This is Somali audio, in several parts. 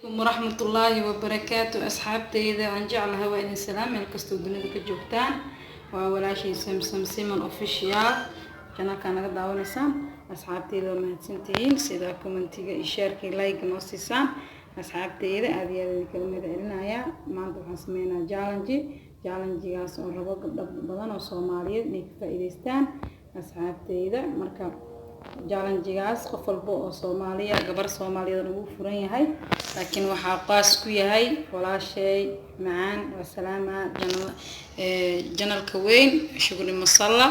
ورحمة الله وبركاته أصحابتي إذا أنجعلها وإن السلام الكستو دنيا كجوكتان ولا شيء سمسم أوفيشيال كنا كان قد دعونا سام أصحابتي إذا ما تنتين سيدا كومنتيجا إشاركي لايك نوسيسان أصحابتي إذا هذه الكلمة إلنا يا ما أنتم حسمينا جالنجي قاس وربا بدن وصومالية نكفى إليستان أصحابتي إذا مركب jaalanjigaas qof walba oo Soomaaliya gabar Soomaaliyeed ugu furan yahay laakiin waxa qaas ku yahay walaashay macaan wa salaama janalka weyn shukri masalla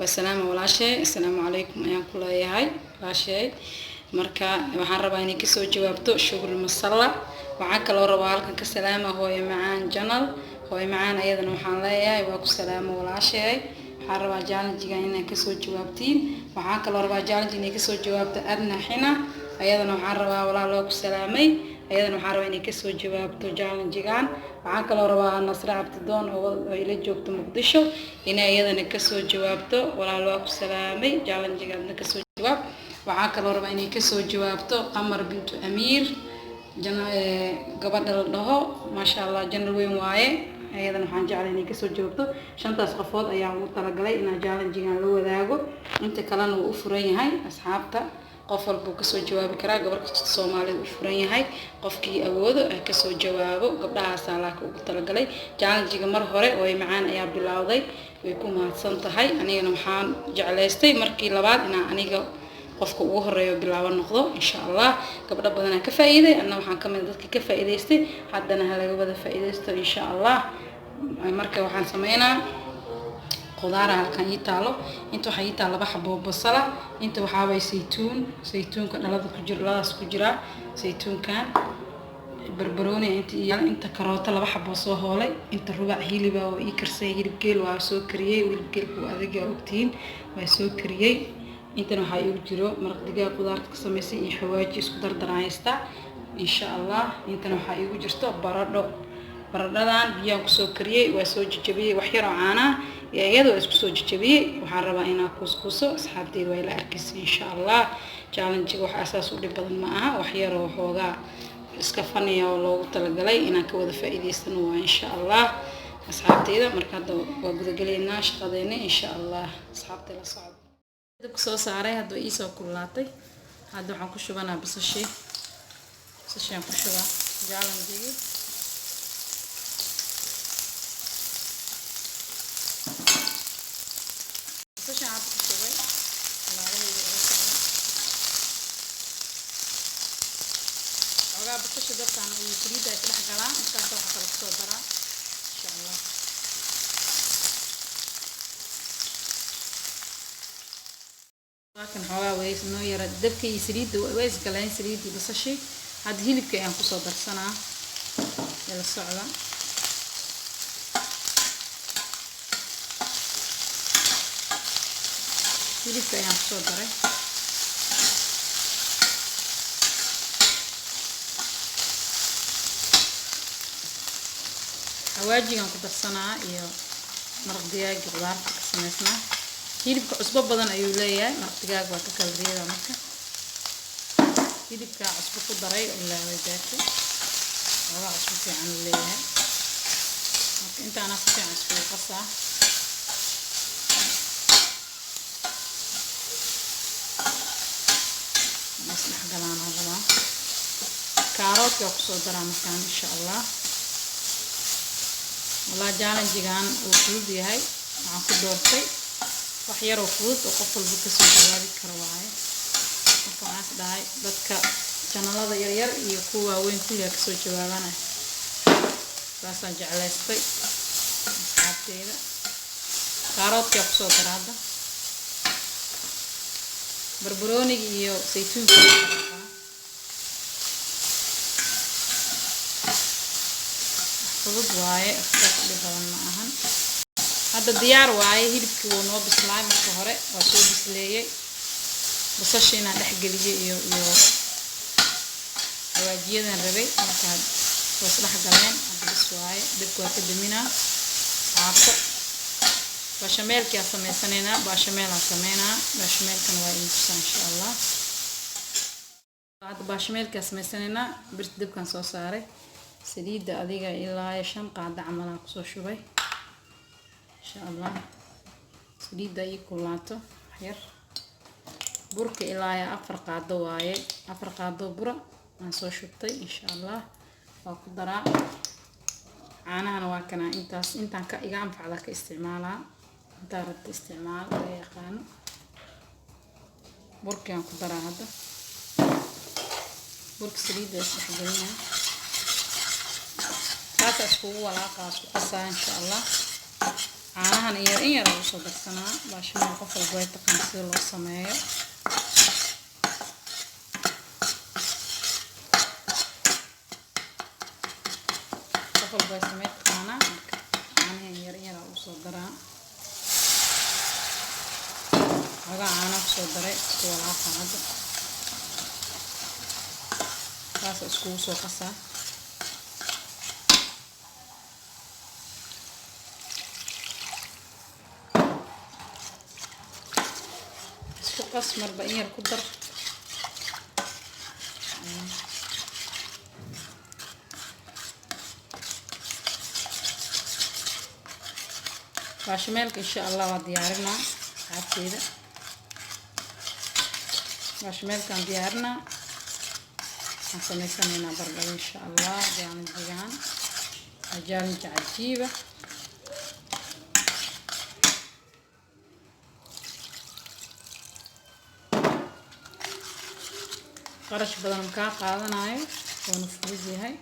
wa salaama walaashay assalaamu alaykum ayaan ku leeyahay walaashay marka waxaan rabaa inay ka soo jawaabto shukri masalla waxaan kale oo rabaa halkan ka salaama hooyo macaan janal hooyo macaan ayadana waxaan leeyahay waa ku salaama walaashay حرب جالنجي إنك كسر جوابتين وحاك الأربع جالنجي إنك كسر جوابت أدنى حنا أيضا حرب ولا لوك سلامي أيضا حرب إنك كسر جوابت جالنجي كان وحاك الأربع نصر عبد الدون هو إلى جوبت مقدشة إن أيضا إنك كسر جوابت ولا لوك سلامي جالنجي كان كسر جواب وحاك الأربع إنك كسر جوابت قمر بنت أمير جنا قبل الله ما شاء الله جنر وين واي أيضا waxaan jeclahay inay ka soo joogto shantaas qofood ayaa ugu talagalay in jaalanjigan la wadaago inta kalena uu furan yahay asxaabta qof walba ka soo jawaabi kara gabar kasta Soomaaliyeed uu furan yahay qofkii awoodo ka soo jawaabo gabdhahaas ala ugu talagalay jaalanjiga mar hore oo macaan ayaa bilowday way ku mahadsan tahay anigana waxaan jeclaystay markii labaad in aniga qofka ugu horeeyo bilaaban noqdo insha Allah gabdho badan ka faa'iiday anna waxaan kamid dadka ka faa'iideystay haddana halaga wada faa'iideysto insha Allah marka waxaan sameeynaa qudaar halkan ii taalo inta waxa ii taalo laba xabo basala inta waxa way saytuunka dhalada ku jira laas ku jira saytuunkan barbarooni inta karooto laba xabo soo hoolay inta rubac hiliba oo ii karsay hilibkeel waa soo kariyay hilibkeelku adag oo ogtiin waa soo kariyay intan waxa uu jiro maraq digaag qudaarta ka sameysay iyo xawaaji isku dardaraysta insha Allah intan waxa uu jirto baradhadan biyaan ku soo kariyay waa soo jajabiyay wax yar oo caana iyadoo isku soo jajabiyay waxaan rabaa inaan kuskuso asxaabteed way la arkaysaa insha Allah challenge wax asaas u dhib badan ma aha wax yar oo xoogaa iska faniya oo loogu talagalay inaan ka wada faa'iideysano waa insha Allah asxaabteeda marka waa gudagaleynaa shaqadeena insha Allah asxaabteeda la socod dabka soo saaray hadda ii soo kululaatay hadda waxaan ku shubanaa basashiin ku shubaa jaalanjiga basashiin aad ku shubay labadeeda uga socda ogaa basasha dabtaan uu saliidda ay dhex galaan markaas waxa kala soo daraa insha Allah لكن حوا ويس إنه يرد دبكة يسريد ويس قلنا يسريد بس شيء هاد هيلب كأن قصة درسنا يلا الصعبة هيلب كأن قصة دري حواجي كأن قدرسنا يا مرق دياج غدار كسمسنا hilibka cusbo badan ayuu leeyahay martigaag waa ka kala reebaa marka hilibka cusbo ku daray ilaa way gaartay waa cusbo fiican leeyahay marka inta ana si fiican isku qasaa masna galaan hadaba kaaroodka ku soo daraa markaan insha Allah wala jaalanjigan uu fudud yahay waxaan ku doortay wax yar oo fudud oo qof walba ka soo jawaabi karo waaye marka waxaan dhahay dadka janalada yar yar iyo kuwa weyn kulliga ka soo jawaabana saasaan jeclaystay asxaabteeda kaaroodka ku soo daraada barbarooniga iyo saytuunka fudud waaye afkaas dhib badan ma ahan هذا ديار واي هيلبك ونوب سلاي من كهرة وصوب سلية بسشينا لحقلية يو واجيدا ربي مكان وصلح قلين بس واي دبكوا كدمينا عارفة بشمال كي أسمي سنينا بشمال أسمينا بشمال كان واي إن شاء الله qaado bashmeelka sameysanaynaa birta dabkan soo saaray saliida adiga ilaa 5 qaado camal aan kusoo shubay insha Allah saliida ay kulaato yar burka ilaa 4 qaado waaye 4 qaado bura aan soo shubtay insha Allah waa ku daraa caanahan waa kana intaan ka iga anfacda ka isticmaalaa inta rabta isticmaal la yaqaan burkaan ku daraa hadda burka saliida isxagelinaa taas isku walaaqa ku qasaa insha Allah caanahan iyo in yar oo soo darsanaa baashan qof walba ay taqaan sida loo sameeyo qof walba ay sameeyo taqaanaa caanahan yar oo soo daraa aga caana soo daray isku walaaqa hadda taas isku soo qasaa قص مربع ير كدر باشمالك إن شاء الله وديارنا عبتيدا باشمال كان ديارنا هنسمينا برضه إن شاء الله جان الجيران أجانب عجيبة قرش بدل مكان قاعدنايو ونفوز هاي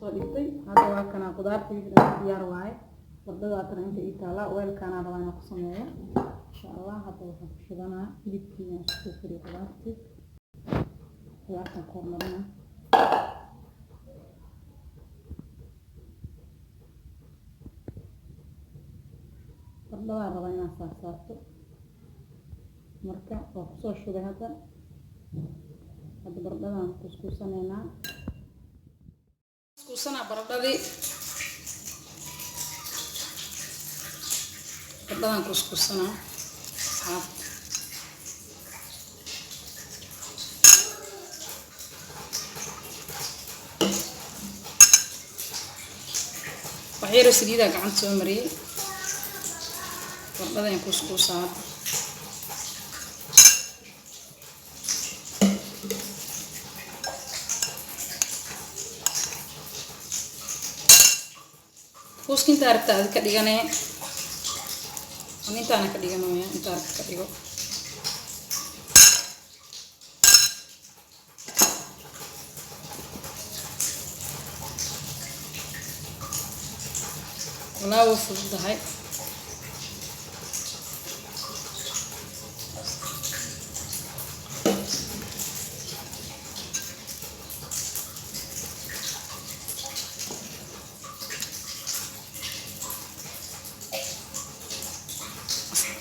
صديقتي هذا واكن خضار في ديار واي وردada tan inta ii taala weelkana rabaan ku sameeyo insha Allah hadda waxaan ku shubanaa hilibkiina isku firi qudaarti waxaan kormarina wardada rabaan inaan saarto marka waa ku soo shubay hadda baradadaan ku sameeynaa baradadii baradadaan kuskusanaa waxyaro saliida gacanta soo mariyay baradadaan kuskusaa kuuskinta aragta ka dhiganay intaana ka dhiganayo inta aragta ka dhigo walaa wuu fududahay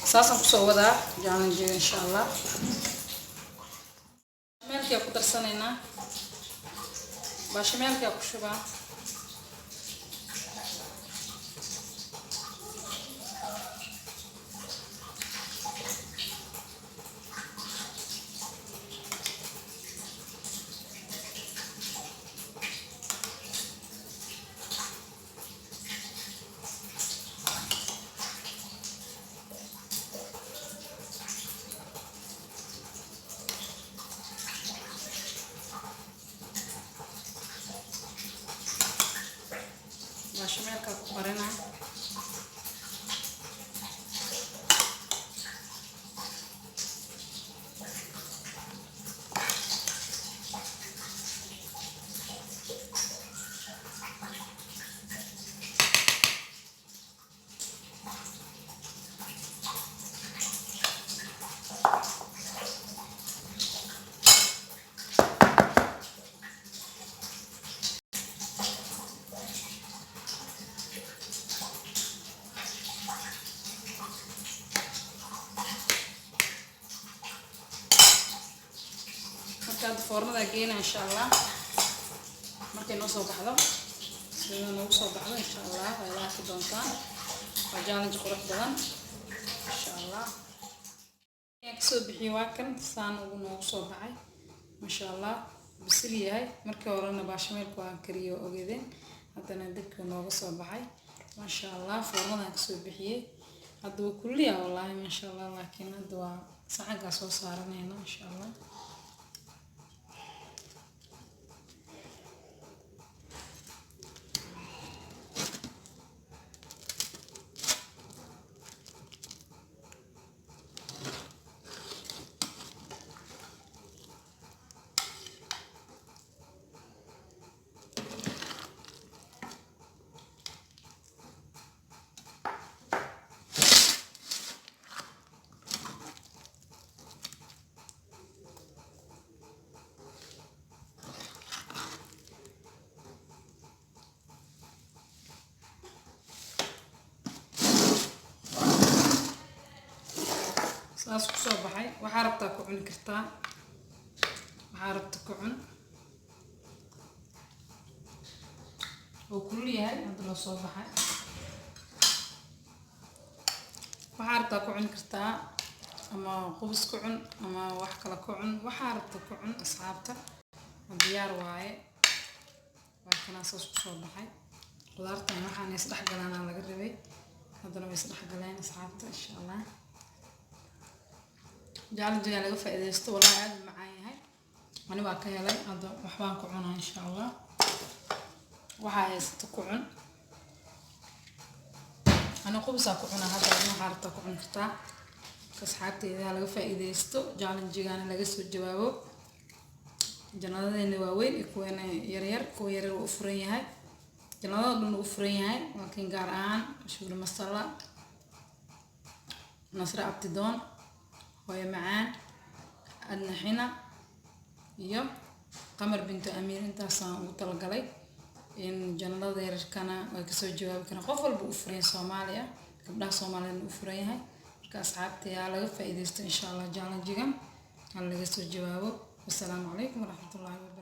ساسا كسودا جانا نجي إن شاء الله مالك يا كتر سنينا باش مالك يا كشوبا بشاميلka ku qarina فرنada geena insha Allah markay noo soo baxdo sida noogu soo baxdo insha allah waa arki doontaan. waa challenge qurux badan insha allah. kasoo bixiye waa kan saan ugu noogu soo baxay masha allah. bisil yahay markii horena baashameelku waan kariyo ogeedeen, haddana dabka nooga soo baxay masha allah. foornadan kasoo bixiyey hadda waa kulliya wallaahi masha allah, laakiin hadda waa saxankaa soo saaranayna insha allah. saas ku soo baxay. waxaa rabtaa ku cuni kartaa, waxaa rabta ku cun. oo kulul yahay hadda la soo baxay. waxaa rabtaa ku cuni kartaa ama qubis ku cun ama wax kale ku cun, waxaa rabta ku cun asxaabta. diyaar waaye. waa kana saas ku soo baxay. qudaartan waxaan is dhexgalaan laga rabay, haddana way is dhexgaleen asxaabta insha allah. challenge-ga laga faa'iideysto wallahi aad u macaan yahay. ani waa ka helay, hadda waxbaan ku cunaa insha allah. waxaa haysta ku cun. ani qubisaa ku cunaa hadda, waxaa rabtaa ku cun kartaa. asxaabteyda laga faa'iideysto, challenge-gana laga soo jawaabo. janadadeena waaweyn iyo kuweena yaryar, kuwa yaryar waa u furan yahay. janadada dhan u furan yahay, laakiin gaar ahaan shughuli masala, nasra abtidoon, hooyo macaan, adna xina iyo qamar bintu amiir. intaasaan ugu talagalay in janalada yararkana way kasoo jawaabi karaan. qof walba u furan Soomaaliya, gabdhaha Soomaaliyeed u furan yahay. marka asxaabteeda laga faa'iideysto insha allah challenge-gan hal laga soo jawaabo. wassalaamu calaykum waraxmatullaahi wabarakaatuh.